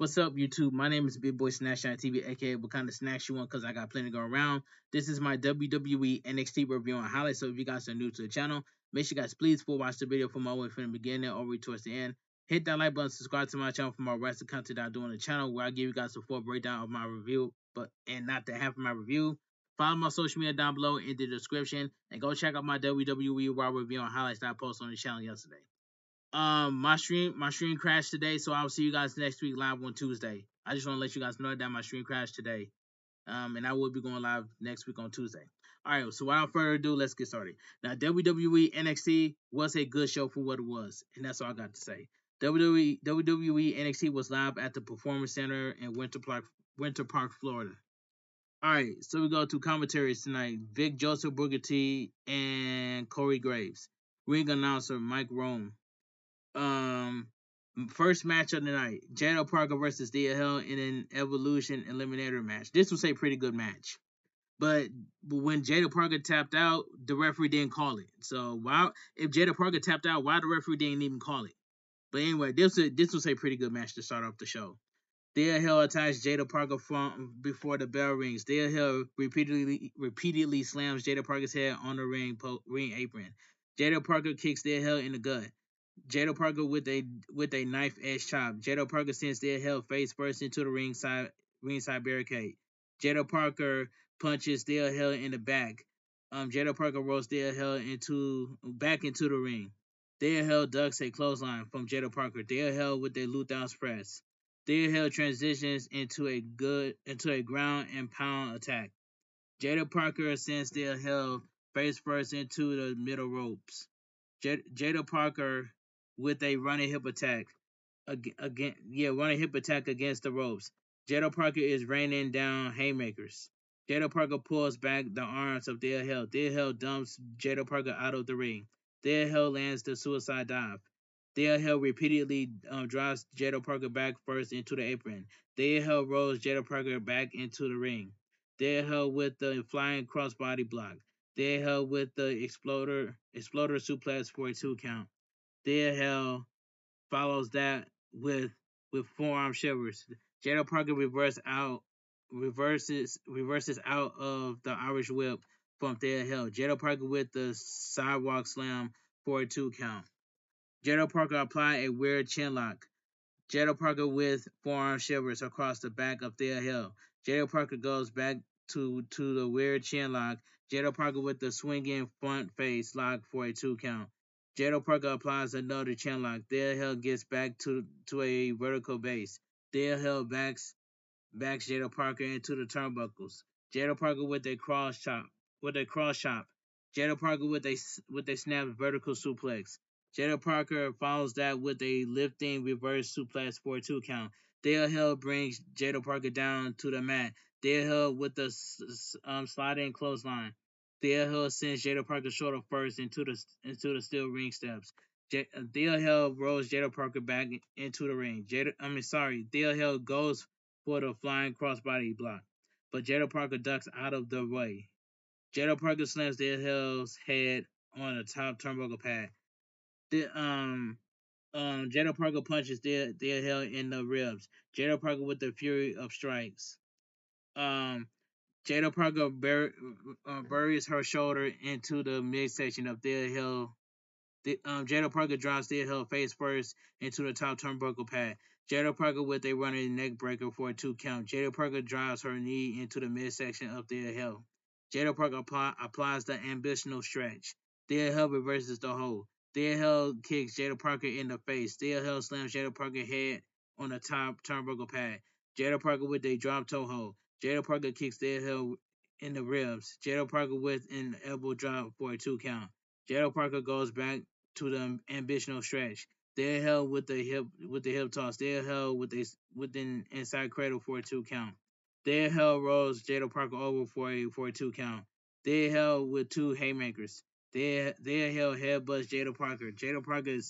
What's up, YouTube? My name is Big Boy Snatch on TV, aka what kind of snacks you want, because I got plenty going around. This is my WWE NXT review and highlights. So if you guys are new to the channel, make sure you guys please full watch the video from all the way from the beginning all the way towards the end. Hit that like button, subscribe to my channel for more wrestling content that I do on the channel, where I give you guys a full breakdown of my review, and not the half of my review. Follow my social media down below in the description, and go check out my WWE Raw review and highlights that I posted on the channel yesterday. My stream crashed today, so I'll see you guys next week live on Tuesday. I just want to let you guys know that my stream crashed today. And I will be going live next week on Tuesday. All right, so without further ado, let's get started. Now, WWE NXT was a good show for what it was, and that's all I got to say. WWE NXT was live at the Performance Center in Winter Park, Florida. All right, so we go to commentaries tonight. Vic Joseph, Booker T, and Corey Graves. Ring announcer Mike Rome. Um, First match of the night: Jada Parker versus Thea Hill in an Evolution Eliminator match. This was a pretty good match, but when Jada Parker tapped out, the referee didn't call it. So why, if Jada Parker tapped out, why the referee didn't even call it? But anyway, this was a pretty good match to start off the show. Thea Hill attacks Jada Parker from before the bell rings. Thea Hill repeatedly slams Jada Parker's head on the ring apron. Jada Parker kicks Thea Hill in the gut. Jada Parker with a knife edge chop. Jada Parker sends Thea Hill face first into the ringside barricade. Jada Parker punches Thea Hill in the back. Jada Parker rolls Thea Hill back into the ring. Thea Hill ducks a clothesline from Jada Parker. Thea Hill with a Luther's press. Thea Hill transitions into a ground and pound attack. Jada Parker sends Thea Hill face first into the middle ropes. Jada Parker with a running hip attack running hip attack against the ropes. Jada Parker is raining down haymakers. Jada Parker pulls back the arms of Thea Hill. Thea Hill dumps Jada Parker out of the ring. Thea Hill lands the suicide dive. Thea Hill repeatedly drives Jada Parker back first into the apron. Thea Hill rolls Jada Parker back into the ring. Thea Hill with the flying crossbody block. Thea Hill with the exploder suplex for a 2 count. Thea Hill follows that with forearm shivers. Jada Parker reverses out of the Irish whip from Thea Hill. Jada Parker with the sidewalk slam for a 2 count. Jada Parker applied a weird chin lock. Jada Parker with forearm shivers across the back of Thea Hill. Jada Parker goes back to the weird chin lock. Jada Parker with the swinging front face lock for a 2 count. Jada Parker applies another chin lock. Thea Hill gets back to a vertical base. Thea Hill backs Jada Parker into the turnbuckles. Jada Parker with a cross chop. Jada Parker with a snap vertical suplex. Jada Parker follows that with a lifting reverse suplex for a 2 count. Thea Hill brings Jada Parker down to the mat. Thea Hill with the sliding clothesline. Thea Hill sends Jada Parker shoulder first into the steel ring steps. Thea Hill rolls Jada Parker back into the ring. Thea Hill goes for the flying crossbody block, but Jada Parker ducks out of the way. Jada Parker slams Thea Hill's head on the top turnbuckle pad. Jada Parker punches Thea Hill in the ribs. Jada Parker with the fury of strikes. Jada Parker buries her shoulder into the midsection of Thea Hill. Jada Parker drives Thea Hill face first into the top turnbuckle pad. Jada Parker with a running neck breaker for a 2 count. Jada Parker drives her knee into the midsection of Thea Hill. Jada Parker applies the ambitional stretch. Thea Hill reverses the hold. Thea Hill kicks Jada Parker in the face. Thea Hill slams Jada Parker's head on the top turnbuckle pad. Jada Parker with a drop toe hold. Jada Parker kicks Thea Hill in the ribs. Jada Parker with an elbow drop for a 2 count. Jada Parker goes back to the ambitional stretch. Thea Hill with the hip toss. Thea Hill with an inside cradle for a 2 count. Thea Hill rolls Jada Parker over for a 2 count. Thea Hill with 2 haymakers. Thea Hill headbutts Jada Parker. Jada Parker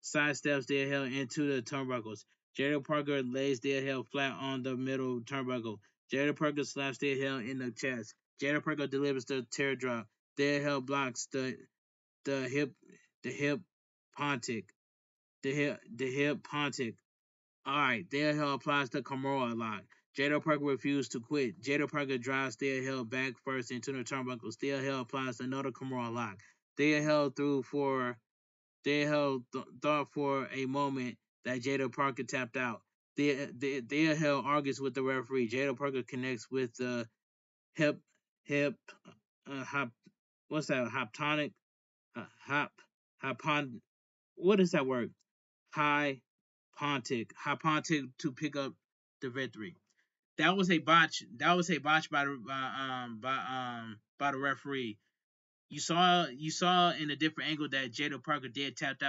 sidesteps Thea Hill into the turnbuckles. Jada Parker lays Thea Hill flat on the middle turnbuckle. Jada Parker slaps Thea Hill in the chest. Jada Parker delivers the teardrop. Thea Hill blocks the hip pontic. Alright, Dale Hill applies the Kimura lock. Jada Parker refused to quit. Jada Parker drives Dale Hill back first into the turnbuckles. Dale Hill applies another Kimura lock. Dale Hill thought for a moment that Jada Parker tapped out. Dale Hill argues with the referee. Jada Parker connects with the hip hip hop. What's that? Hoptonic hop hypon. What is that word? Hypontic to pick up the victory. That was a botch. That was a botch by the referee. You saw in a different angle that Jada Parker did tapped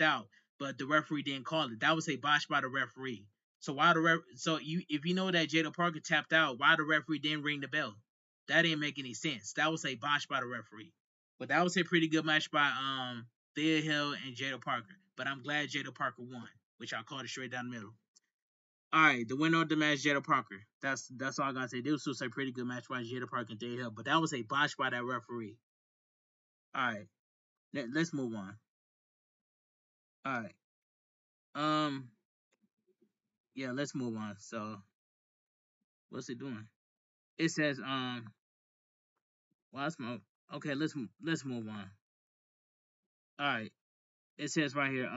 out, but the referee didn't call it. That was a botch by the referee. So why if you know that Jada Parker tapped out, why the referee didn't ring the bell? That didn't make any sense. That was a botch by the referee. But that was a pretty good match by Thea Hill and Jada Parker. But I'm glad Jada Parker won, which I called it straight down the middle. All right, the winner of the match, Jada Parker. That's all I gotta say. This was a pretty good match by Jada Parker and Thea Hill, but that was a botch by that referee. All right, let's move on. All right, yeah, let's move on. So, what's it doing? It says well, that's my okay. Let's move on. All right. It says right here,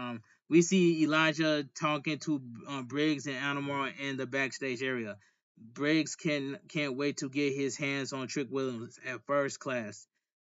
we see Elijah talking to Briggs and Animal in the backstage area. Briggs can't wait to get his hands on Trick Williams at first class.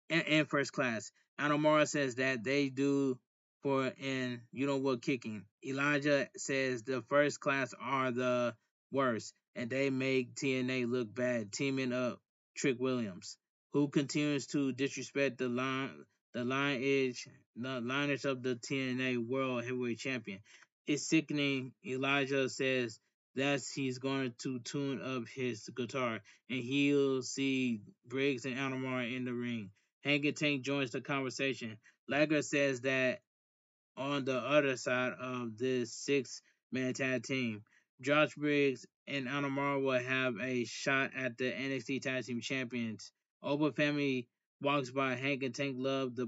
In first class. Animal says that they do for in you know what kicking. Elijah says the first class are the worst, and they make TNA look bad, teaming up Trick Williams, who continues to disrespect the lineage of the TNA World Heavyweight Champion. It's sickening. Elijah says that he's going to tune up his guitar, and he'll see Briggs and Alomar in the ring. Hank Tank joins the conversation. Lager says that on the other side of this six-man tag team, Josh Briggs and Alomar will have a shot at the NXT Tag Team Champions. Oba family walks by. Hank and Tank loved the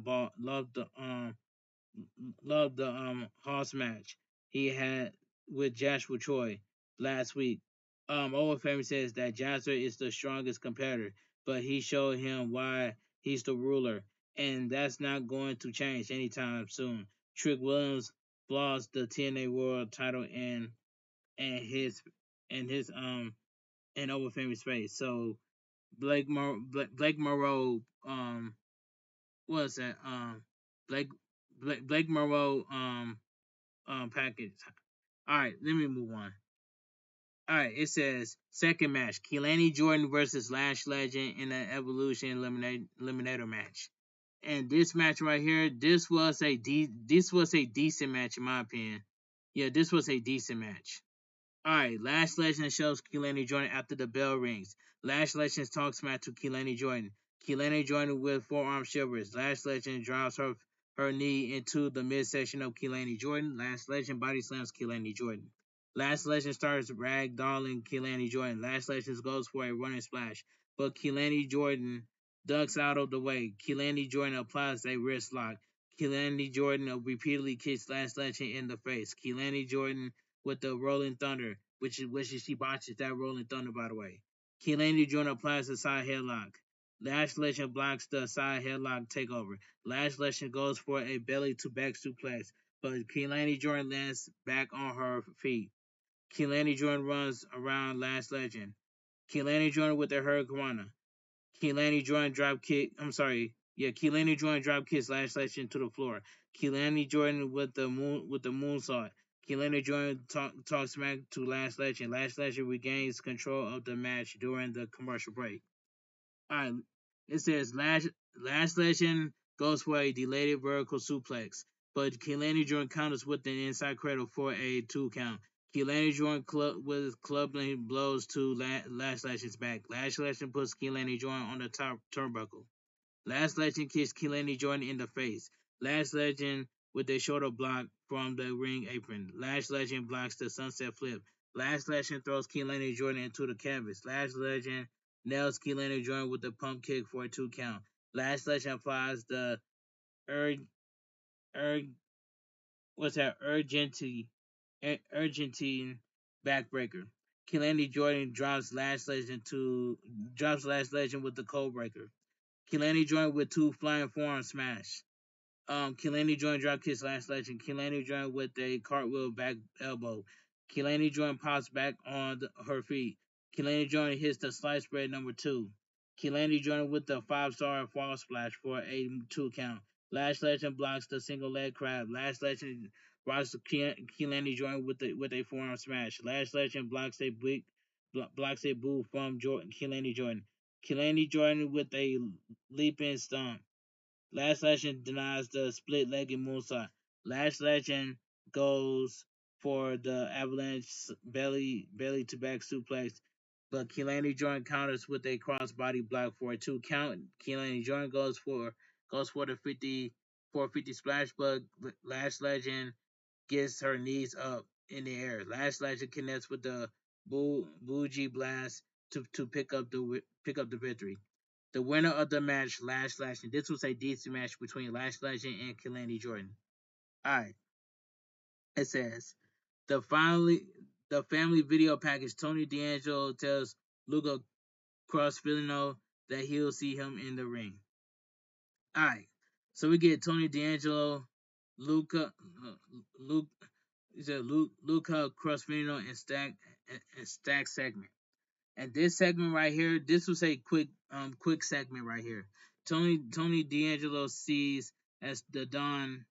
Hoss match he had with Joshua Troy last week. Owen Family says that Jasper is the strongest competitor, but he showed him why he's the ruler, and that's not going to change anytime soon. Trick Williams lost the TNA World Title in his in Owen Family's face. So Blake Monroe what is that Blake Blake Monroe package. All right, let me move on. All right, it says second match: Keelani Jordan versus Lash Legend in an Evolution Eliminator match. And this match right here, this was a decent match in my opinion. Yeah, this was a decent match. Alright, Lash Legend shows Keelani Jordan after the bell rings. Lash Legend talks smack to Keelani Jordan. Keelani Jordan with forearm shivers. Lash Legend drives her knee into the midsection of Keelani Jordan. Lash Legend body slams Keelani Jordan. Lash Legend starts ragdolling Keelani Jordan. Lash Legend goes for a running splash, but Keelani Jordan ducks out of the way. Keelani Jordan applies a wrist lock. Keelani Jordan repeatedly kicks Lash Legend in the face. Keelani Jordan with the Rolling Thunder, which she botches that Rolling Thunder, by the way. Keelani Jordan applies the side headlock. Lash Legend blocks the side headlock takeover. Lash Legend goes for a belly to back suplex, but Keelani Jordan lands back on her feet. Keelani Jordan runs around Lash Legend. Keelani Jordan with the Hurricanrana. Keelani Jordan drop kick. I'm sorry. Yeah, Keelani Jordan drop kicks Lash Legend to the floor. Keelani Jordan with the moonsault. Keelani Jordan talks smack to Lash Legend. Lash Legend regains control of the match during the commercial break. Alright, it says Lash Legend goes for a delayed vertical suplex, but Keelani Jordan counters with an inside cradle for a 2 count. Keelani Jordan with clubbing blows to Lash Legend's back. Lash Legend puts Keelani Jordan on the top turnbuckle. Lash Legend kicks Keelani Jordan in the face. Lash Legend with a shoulder block from the ring apron. Lash Legend blocks the sunset flip. Lash Legend throws Keelani Jordan into the canvas. Lash Legend nails Keelani Jordan with the pump kick for a 2 count. Lash Legend applies the urgency Argentine backbreaker. Kilani Jordan drops Lash Legend with the code breaker. Kilani Jordan with two flying forearm smash. Kilani joined dropkick Lash Legend. Kilani joined with a cartwheel back elbow. Kilani joined pops back on her feet. Kilani joined hits the slice spread number two. Kilani joined with the 5-star fall splash for a 2 count. Lash Legend blocks the single leg crab. Lash Legend rocks Kilani joined with a forearm smash. Lash Legend blocks a boot from Kilani Jordan. Kilani Jordan with a leaping stomp. Lash Legend denies the split-legged moonsault. Lash Legend goes for the avalanche belly to back suplex, but Keelani Jordan counters with a crossbody block for a 2 count. Keelani Jordan goes for the 50 splash, but Lash Legend gets her knees up in the air. Lash Legend connects with the bougie blast to pick up the victory. The winner of the match, Lash Legend. This was a decent match between Lash Legend and Kelani Jordan. Alright, it says the family video package. Tony D'Angelo tells Luca Crossfilino that he'll see him in the ring. Alright, so we get Tony D'Angelo, Luca, Luke, Luca Crossfilino and Stack segment. And this segment right here, this was a quick segment right here. Tony D'Angelo sees as the Don.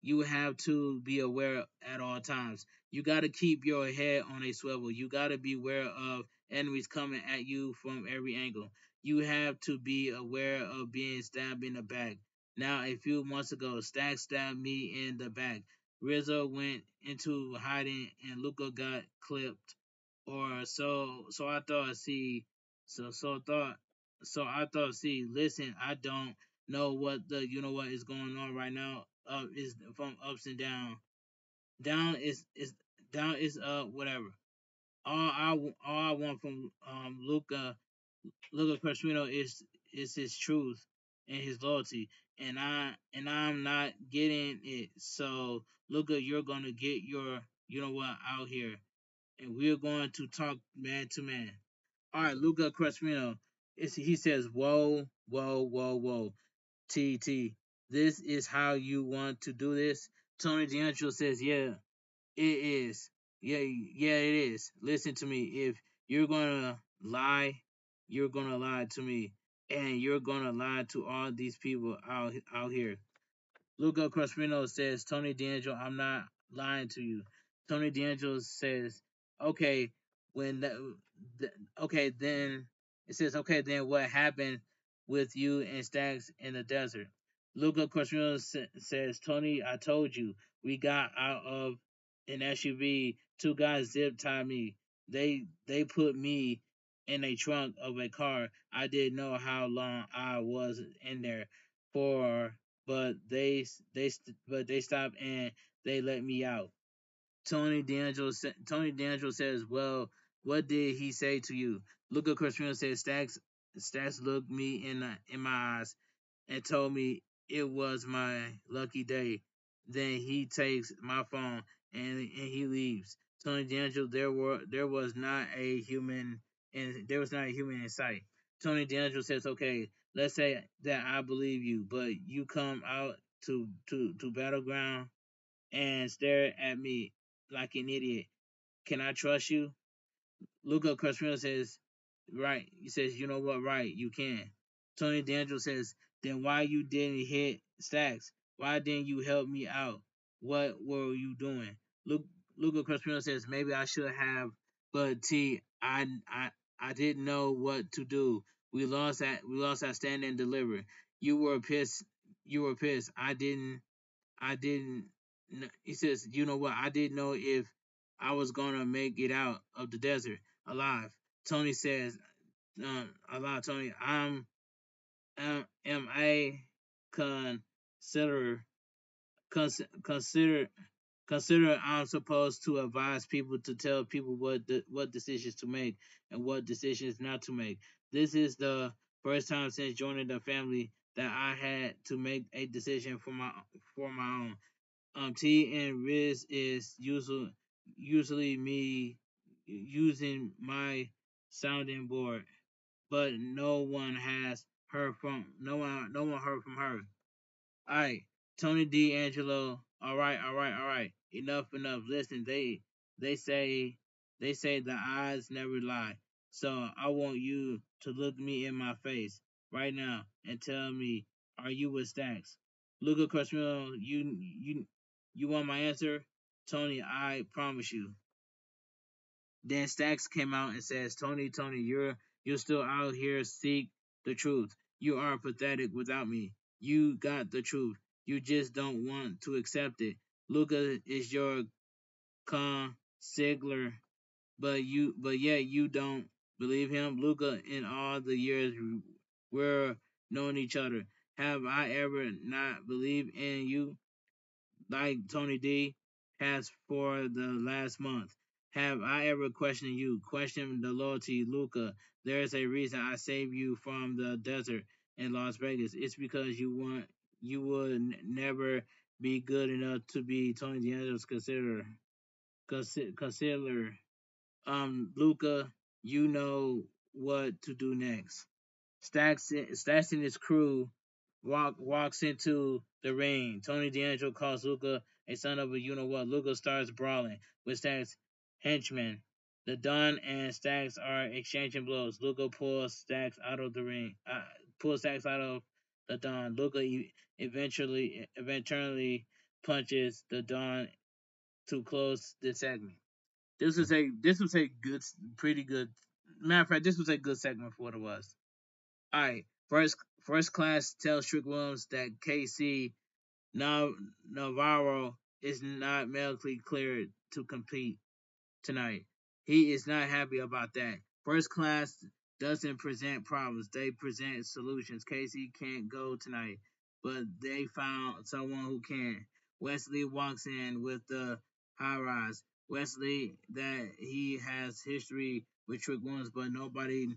You have to be aware at all times. You got to keep your head on a swivel. You got to be aware of enemies coming at you from every angle. You have to be aware of being stabbed in the back. Now, a few months ago, Stack stabbed me in the back. Rizzo went into hiding and Luca got clipped. Or so I thought. See, listen, I don't know what is going on right now. Up is from ups and down. Down is whatever. All I want from Luca Crespino is his truth and his loyalty, and I'm not getting it. So Luca, you're gonna get your out here, and we're going to talk man to man. All right, Luca Crespino. He says, whoa, whoa, whoa, whoa. TT, this is how you want to do this? Tony D'Angelo says, yeah, it is. Yeah, it is. Listen to me. If you're gonna lie, you're gonna lie to me. And you're gonna lie to all these people out here. Luca Crospino says, Tony D'Angelo, I'm not lying to you. Tony D'Angelo says, okay, when okay, then it says, okay, then what happened with you and Stacks in the desert? Luca Crospino says, Tony, I told you, we got out of an SUV. Two guys zip tied me. They put me in a trunk of a car. I didn't know how long I was in there for, but they stopped and they let me out. Tony D'Angelo says, "Well, what did he say to you?" Luca Cristiano says, "Stacks looked me in my eyes and told me it was my lucky day. Then he takes my phone and he leaves." Tony D'Angelo, there was not a human in sight. Tony D'Angelo says, "Okay, let's say that I believe you, but you come out to battleground and stare at me like an idiot. Can I trust you?" Luca Crespino says, "Right." He says, "You know what? Right, you can." Tony D'Angelo says, "Then why you didn't hit Stacks? Why didn't you help me out? What were you doing?" Luca Crespino says, "Maybe I should have, but I didn't know what to do. We lost at stand and deliver. You were pissed. You were pissed. I didn't." He says, "You know what? I didn't know if I was gonna make it out of the desert alive." Tony says, "Alive, Tony. Am I consider consider consider I'm supposed to advise people to tell people what decisions to make and what decisions not to make. This is the first time since joining the family that I had to make a decision for my own. T and Riz is usual. usually me using my sounding board, but no one heard from her. Alright, Tony D'Angelo. All right. Enough. Listen, they say the eyes never lie. So I want you to look me in my face right now and tell me, are you with Stacks? Luca Cosmero, you want my answer? Tony, I promise you. Then Stacks came out and says, Tony, you're still out here. Seek the truth. You are pathetic without me. You got the truth. You just don't want to accept it. Luca is your consigliere, but yet you don't believe him. Luca, in all the years we're known each other, have I ever not believed in you? Like Tony D has for the last month. Have I ever questioned you? Questioned the loyalty, Luca? There's a reason I saved you from the desert in Las Vegas. It's because you would never be good enough to be Tony D'Angelo's consider. Luca, you know what to do next. Stacks and his crew walks into the ring. Tony D'Angelo calls Luca a son of a you know what. Luca starts brawling with Stacks' henchmen. The Don and Stacks are exchanging blows. Luca pulls Stacks out of the ring. Pulls Stacks out of the Don. Luca eventually punches the Don to close the segment. This was a good, pretty good. Matter of fact, this was a good segment for what it was. All right, first class tells Trick Williams that KC Navarro is not medically cleared to compete tonight. He is not happy about that. First class doesn't present problems; they present solutions. Casey can't go tonight, but they found someone who can. Wesley walks in with the high rise. Wesley that he has history with Trick Williams, but nobody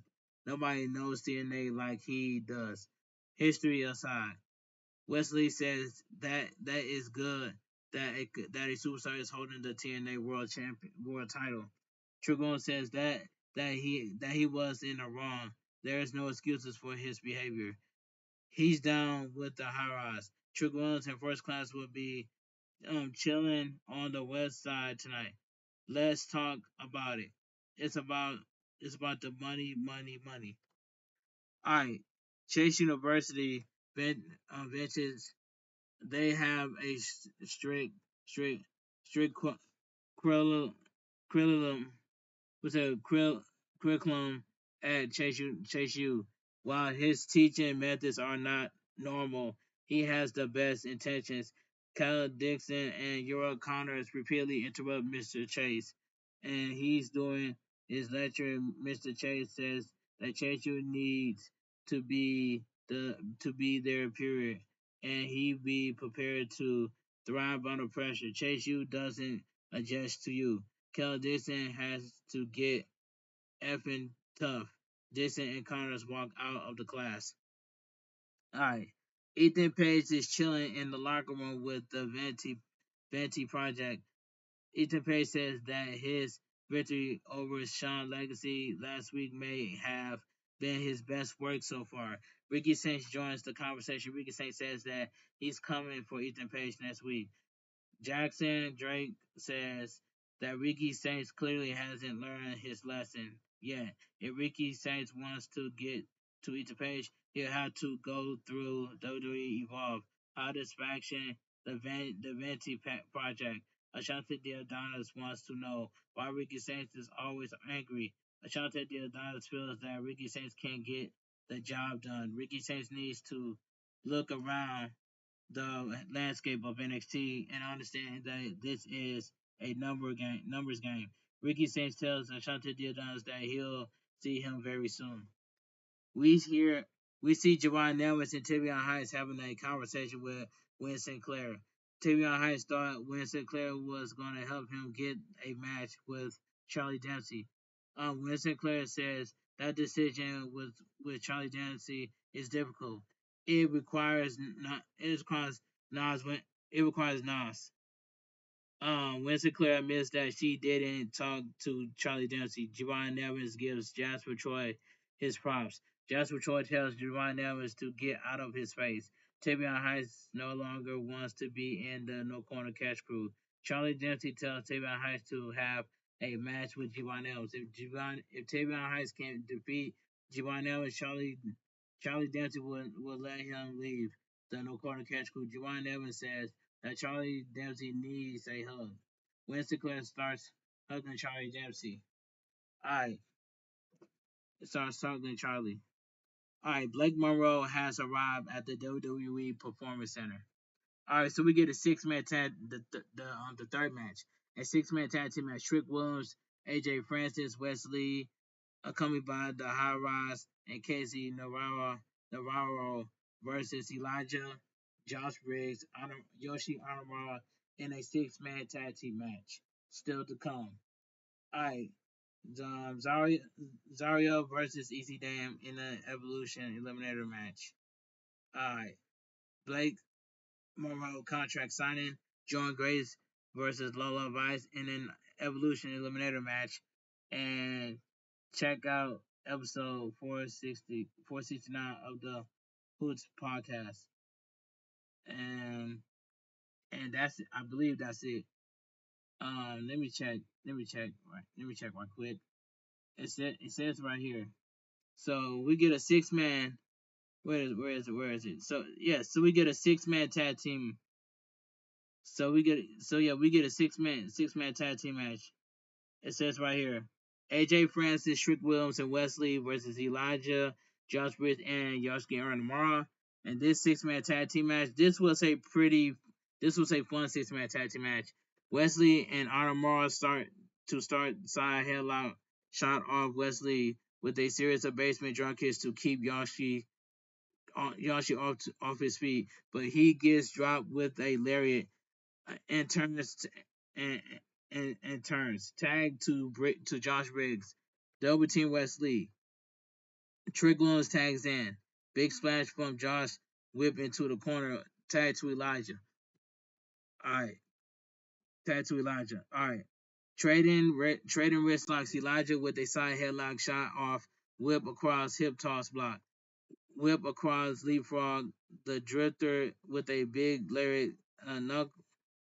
knows TNA like he does. History aside, Wesley says that is good that a superstar is holding the TNA world title. Trigon says that he was in the wrong. There is no excuses for his behavior. He's down with the high rise. Trigon's in first class will be chilling on the west side tonight. Let's talk about it. It's about it's about the money. All right, Chase University benches they have a strict, strict curriculum with a curriculum at Chase U. While his teaching methods are not normal, he has the best intentions. Kyle Dixon and Euro Connors repeatedly interrupt Mr. Chase, and he's doing his lecture. Mr. Chase says that Chase U needs to be to be there. Period, and he be prepared to thrive under pressure. Chase U doesn't adjust to you. Kel Dixon has to get effing tough. Dixon and Connors walk out of the class. Alright. Ethan Page is chilling in the locker room with the Venti Project. Ethan Page says that his victory over Sean Legacy last week may have been his best work so far. Ricky Saints joins the conversation. Ricky Saints says that he's coming for Ethan Page next week. Jackson Drake says that Ricky Saints clearly hasn't learned his lesson yet. If Ricky Saints wants to get to each page, he'll have to go through WWE Evolve, Hottest Faction, the Venti Project. Ashante Diodanis wants to know why Ricky Saints is always angry. Ashante Diodanis feels that Ricky Saints can't get the job done. Ricky Saints needs to look around the landscape of NXT and understand that this is a numbers game. Ricky Saints tells Ashante Diodanis that he'll see him very soon. We hear we see Javon Nelmis and Tavion Heights having a conversation with Win Sinclair. Tavion Heights thought Win Sinclair was going to help him get a match with Charlie Dempsey. Win Sinclair says that decision with Charlie Dempsey is difficult. It requires Nas. It requires Nas. Winston Clare admits that she didn't talk to Charlie Dempsey. Javon Evans gives Jasper Troy his props. Jasper Troy tells Javon Evans to get out of his face. Tavion Heights no longer wants to be in the No Corner Catch crew. Charlie Dempsey tells Tavion Heights to have a match with Javon Evans. If Tavion Heights can't defeat Javon Evans, Charlie Dempsey will let him leave the No Corner Catch crew. Javon Evans says that Charlie Dempsey needs a hug. Winston Clare starts hugging Charlie Dempsey. Alright, starts hugging Charlie. Alright, Blake Monroe has arrived at the WWE Performance Center. Alright, so we get a six-man tag, the third match. A six-man tag team match. Trick Williams, AJ Francis, Wesley, accompanied by the High Rise and Casey Navarro versus Elijah, Josh Briggs, Yoshi Anamura in a six-man tag team match. Still to come. Alright. Zaria versus Easy Dam in an Evolution Eliminator match. Alright. Blake Monroe contract signing. John Grace versus Lola Vice in an Evolution Eliminator match. And check out episode 469 of the Hoots podcast. And that's it. I believe that's it. Let me check. Let me check right quick. It says right here. So we get a six man. Where is it? So yeah, so we get a six-man tag team. We get a six man tag team match. It says right here, AJ Francis, Trick Williams, and Wesley versus Elijah, Josh Britt, and Yosuke Aranamura. And this six-man tag team match, this was a fun six-man tag team match. Wesley and Aranamura start side headlock shot off Wesley with a series of basement drum kicks to keep Yoshi off his feet, but he gets dropped with a lariat and and turns tag to Josh Briggs, double team Wesley. Trick Williams tags in, big splash from Josh, whip into the corner, tag to Elijah. All right, tag to Elijah. All right, trading wrist locks Elijah with a side headlock shot off, whip across hip toss block, whip across leapfrog the drifter with a big lariat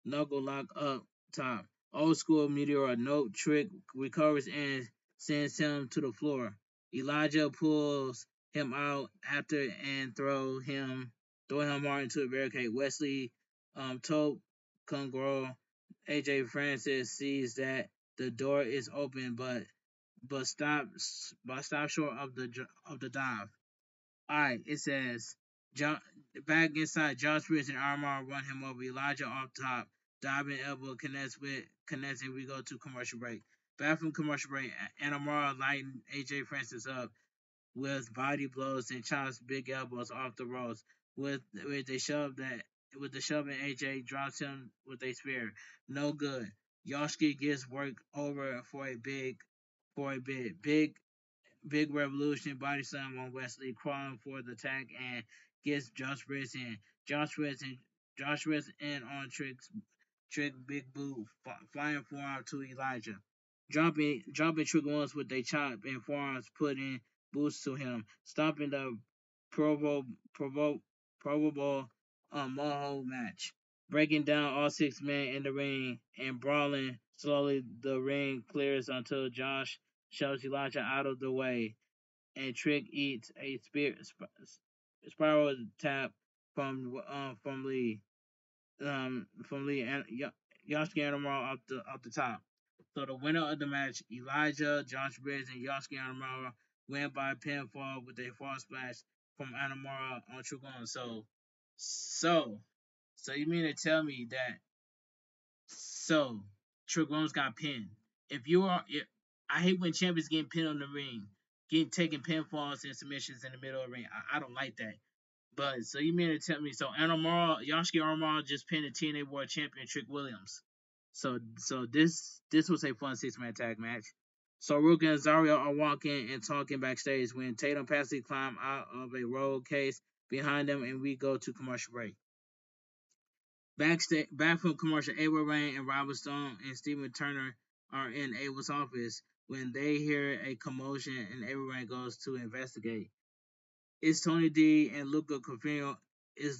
knuckle lock up top. Old school meteor note trick recovers and sends him to the floor. Elijah pulls him out after and throw him hard into a barricade. Wesley told Congrow AJ Francis sees that the door is open but stop short of the dive. Alright, it says John, back inside, Josh Briggs and Armar run him over. Elijah off top, diving elbow connects, and we go to commercial break. Back from commercial break, and Armar lighting AJ Francis up with body blows and chops big elbows off the ropes. With the shove and AJ drops him with a spear. No good. Yoshiki gets worked over for a bit. Big Revolution body slam on Wesley, crawling for the tag and gets Josh Briggs in. Josh Briggs in on Trick Big Boot, flying forearm to Elijah. Dropping Trick once with a chop and forearms putting boosts to him, stopping the provo, provo, probable Monroe match. Breaking down all six men in the ring and brawling slowly, the ring clears until Josh shoves Elijah out of the way and Trick eats a spiral tap from Lee and Yosuke Anamura off the top. So the winner of the match, Elijah, Josh Briggs, and Yosuke Anamura win by pinfall with a fall splash from Anamura on Trick One. So so you mean to tell me that so Trick Williams got pinned? If I hate when champions getting pinned on the ring, getting taking pinfalls and submissions in the middle of the ring. I don't like that. But so you mean to tell me Yoshiki Armara just pinned the TNA World Champion Trick Williams. So this was a fun six-man tag match. So Rook and Zaria are walking and talking backstage when Tatum Patsy climb out of a road case behind them and we go to commercial break. Back from commercial, Ava Rain and Robert Stone and Stephen Turner are in Ava's office when they hear a commotion and Ava Rain goes to investigate. It's Tony D and Luca Corfino. Is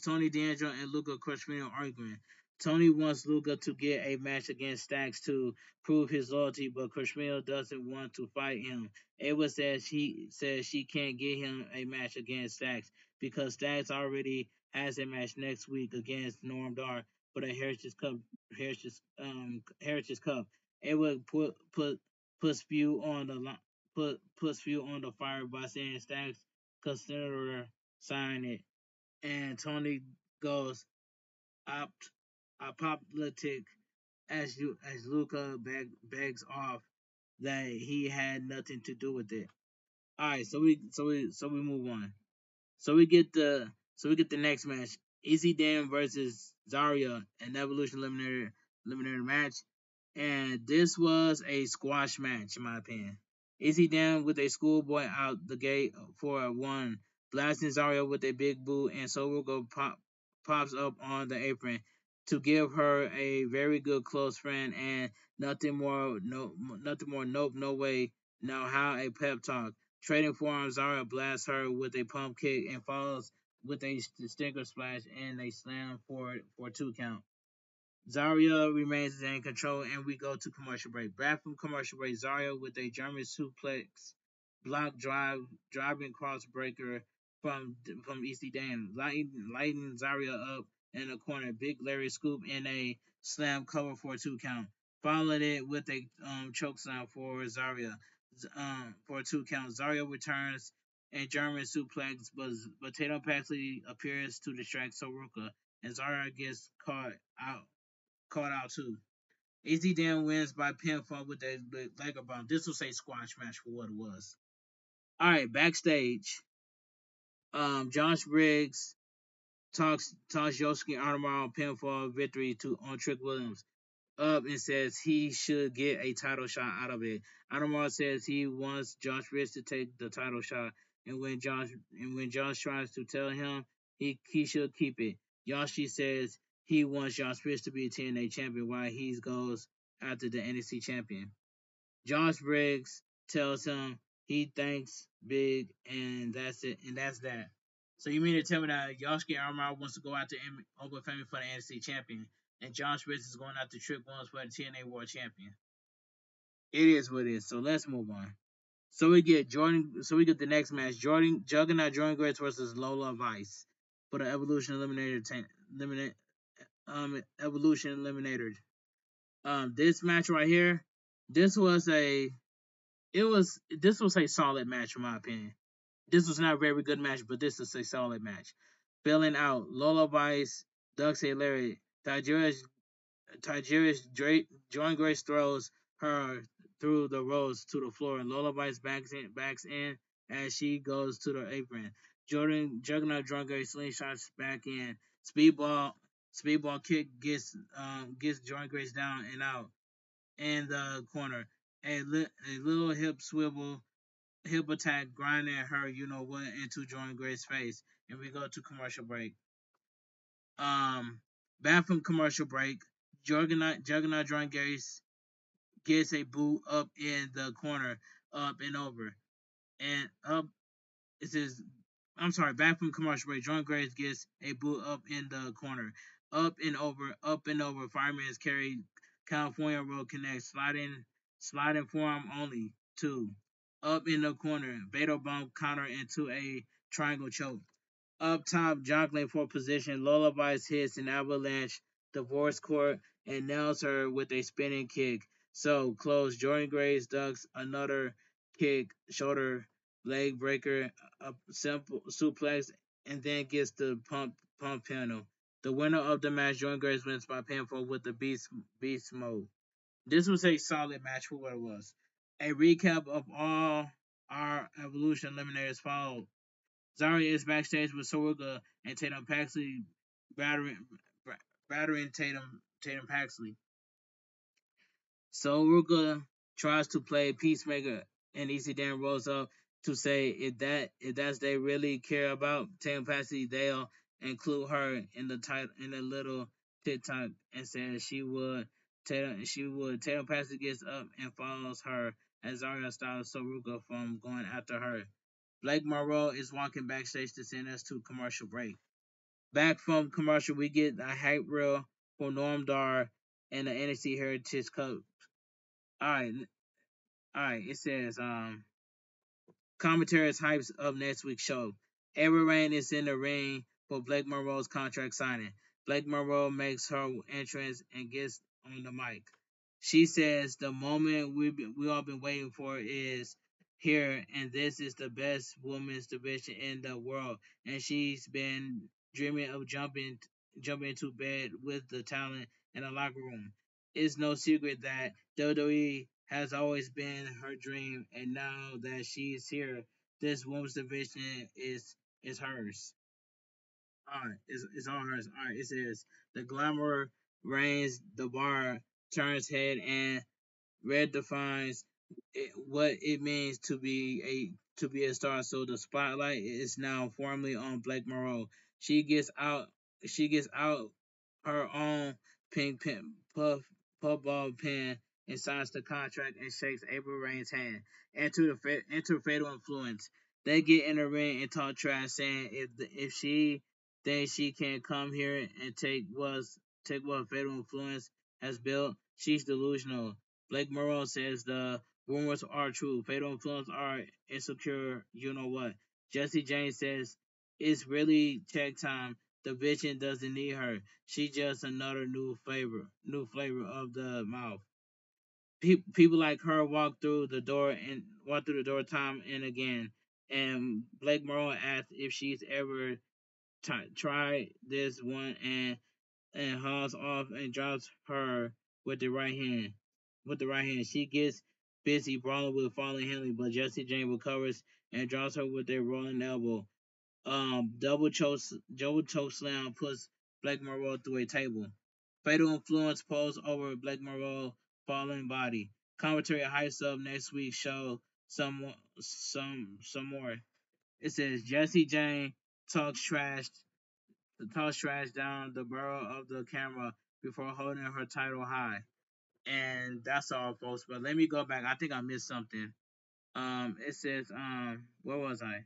Tony D'Angelo and Luca Corfino arguing? Tony wants Luca to get a match against Stacks to prove his loyalty, but Corfino doesn't want to fight him. Ava says she can't get him a match against Stacks because Stacks already has a match next week against Norm Dar for the Heritage Cup. Ava puts Spew on the puts Spew on the fire by saying Stacks consider sign it. And Tony goes opt apoplectic as Luca begs off that he had nothing to do with it. All right, so we move on. So we get the next match. Easy Dan versus Zarya, an Evolution eliminator match. And this was a squash match, in my opinion. Easy Dan with a schoolboy out the gate for a one, blasting Zarya with a big boot, and Sorugo pops up on the apron to give her a very good close friend and nothing more, nope, no way. Now how a pep talk. Trading forearms, Zarya blasts her with a pump kick and follows with a stinker splash and a slam for a 2 count. Zarya remains in control, and we go to commercial break. Back from commercial break, Zarya with a German suplex, driving crossbreaker from EC Dan, lighting Zarya up in the corner. Big Larry scoop and a slam cover for a 2 count. Followed it with a choke slam for Zarya for a 2 count. Zarya returns a German suplex, but Tatum Paxley appears to distract Soroka, and Zarya gets caught out too. AZ Dan wins by pinfall with a leg bomb. This was a squash match for what it was. All right, backstage, Josh Briggs talks Yosuke Armaro pinfall victory to on Trick Williams up and says he should get a title shot out of it. Adamar says he wants Josh Briggs to take the title shot, and when Josh tries to tell him he should keep it, Yoshi says he wants Josh Briggs to be a TNA champion while he goes after the NXT champion. Josh Briggs tells him he thanks Big, and that's it, and that's that. So you mean to tell me that Yosuke Armaro wants to go after Open Family for the NXT champion, and Josh Briggs is going after Trick Williams for the TNA World Champion? It is what it is. So let's move on. So we get Jordan. So we get the next match: Juggernaut Jordan Grace versus Lola Vice for the Evolution Evolution Eliminator. This match right here, this was a this was a solid match in my opinion. This was not a very good match, but this is a solid match. Filling out Lola Vice, Doug Larry, Tigerius Joan Grace throws her through the ropes to the floor, and Lola Vice backs in as she goes to the apron. Juggernaut Joan Grace slingshots back in. Speedball kick gets Joan Grace down and out in the corner. A little hip attack grinding her, you know what, into Joan Grace's face, and we go to commercial break. Um, Back from commercial break, Juggernaut Joan Grace gets a boot up in the corner, up and over, and up. It says, I'm sorry. Back from commercial break, Joan Grace gets a boot up in the corner, up and over. Fireman's carry, California Road Connect, sliding forearm only. 2. Up in the corner, Beto Bump counter into a triangle choke. Up top, joggling for position, Lola Vice hits an avalanche divorce court and nails her with a spinning kick. So close. Jordan Grace ducks another kick, shoulder leg breaker, a simple suplex, and then gets the pump panel. The winner of the match, Jordan Grace, wins by pinfall with the beast mode. This was a solid match for what it was. A recap of all our Evolution Eliminators followed. Zarya is backstage with Sorga and Tatum Paxley battering, battering Tatum Paxley. Sorga tries to play peacemaker, and EC Dan rolls up to say if that's they really care about Tatum Paxley, include her in the title in the little TikTok and said Taylor Paxton gets up and follows her as Zarya stops Saruka from going after her. Blake Monroe is walking backstage to send us to commercial break. Back from commercial, we get a hype reel for Norm Dar and the NXT Heritage Cup. Alright, alright, it says commentary hypes of next week's show. Avery Rain is in the ring for Blake Monroe's contract signing. Blake Monroe makes her entrance and gets on the mic. She says the moment we all been waiting for is here, and this is the best women's division in the world. And she's been dreaming of jumping into bed with the talent in the locker room. It's no secret that WWE has always been her dream, and now that she's here, this women's division is hers. Alright, it's all hers. Alright, it says the glamour reigns, the bar turns head, and red defines what it means to be a star. So the spotlight is now formally on Blake Monroe. She gets out. She gets out her own pink pen, puff ball pen and signs the contract and shakes April Rain's hand. Enter Fatal Influence. They get in the ring and talk trash, saying if she thinks she can come here and take what Fatal Influence has built, she's delusional. Blake Monroe says the rumors are true. Fatal Influence are insecure. You know what? Jesse James says it's really check time. The Vision doesn't need her. She's just another new flavor of the mouth. People like her walk through the door time and again. And Blake Monroe asks if she's ever tried this one and hauls off and drops her with the right hand. With the right hand, she gets busy brawling with Fallen Henley, but Jesse Jane recovers and drops her with a rolling elbow. Double choke slam puts Blake Monroe through a table. Fatal Influence pulls over Blake Monroe falling body. Commentary hypes up next week's show some more. It says Jesse Jane talks trash talks trash down the barrel of the camera before holding her title high. And that's all, folks. But let me go back. I think I missed something. It says, where was I?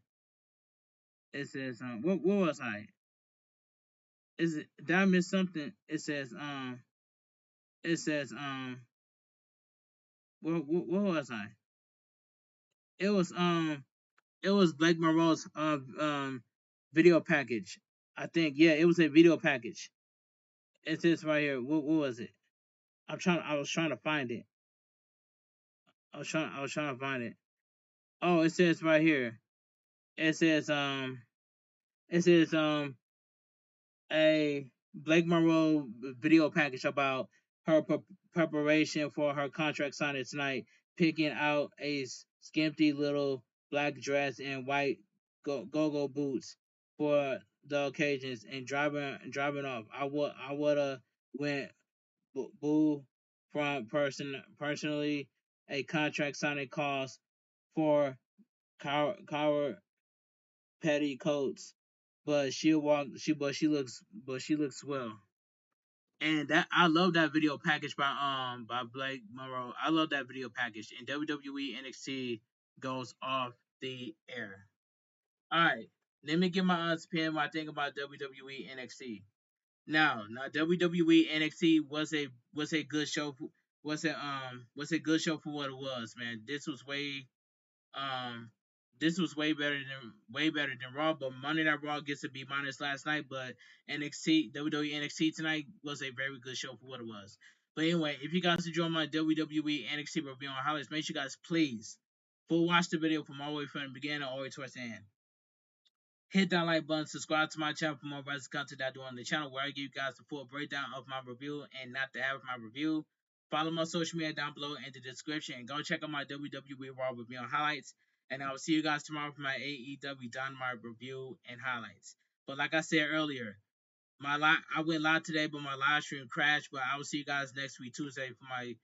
It says, what was I? Did I miss something? It says, where was I? It was, it was Blake Monroe's, video package. I think, yeah, it was a video package. It says right here. What was it? I was trying to find it. I was trying to find it. Oh, it says right here. It says, it says, a Blake Monroe video package about her preparation for her contract signing tonight, picking out a skimpy little black dress and white go-go boots for the occasions and driving off. I woulda went boo from personally a contract signing cost for cower petticoats, but she looks well. And that I love that video package by Blake Monroe. I love that video package. And WWE NXT goes off the air. Alright. Let me give my opinion what I think about WWE NXT. Now WWE NXT was a good show was a good show for what it was, man. Um, this was way better than Raw, but Monday Night Raw gets a B minus last night. But NXT WWE NXT tonight was a very good show for what it was. But anyway, if you guys enjoy my WWE NXT review on highlights, make sure you guys please full watch the video from all the way from the beginning all the way towards the end. Hit that like button, subscribe to my channel for more wrestling content that I do on the channel where I give you guys the full breakdown of my review and not the half of my review. Follow my social media down below in the description and go check out my WWE Raw review and highlights. And I will see you guys tomorrow for my AEW Dynamite review and highlights. But like I said earlier, I went live today, but my live stream crashed. But I will see you guys next week Tuesday for my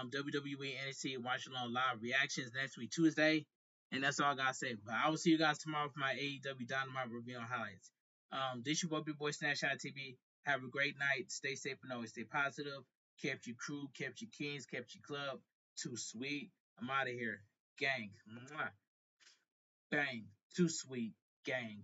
WWE NXT Watch Along live reactions next week Tuesday. And that's all I gotta say. But I will see you guys tomorrow for my AEW Dynamite review and highlights. This your boy, Big Boy Snapshot TV. Have a great night. Stay safe and always stay positive. Kept your crew, kept your kings, kept your club. Too sweet. I'm out of here. Gang. Mwah. Bang. Too sweet. Gang.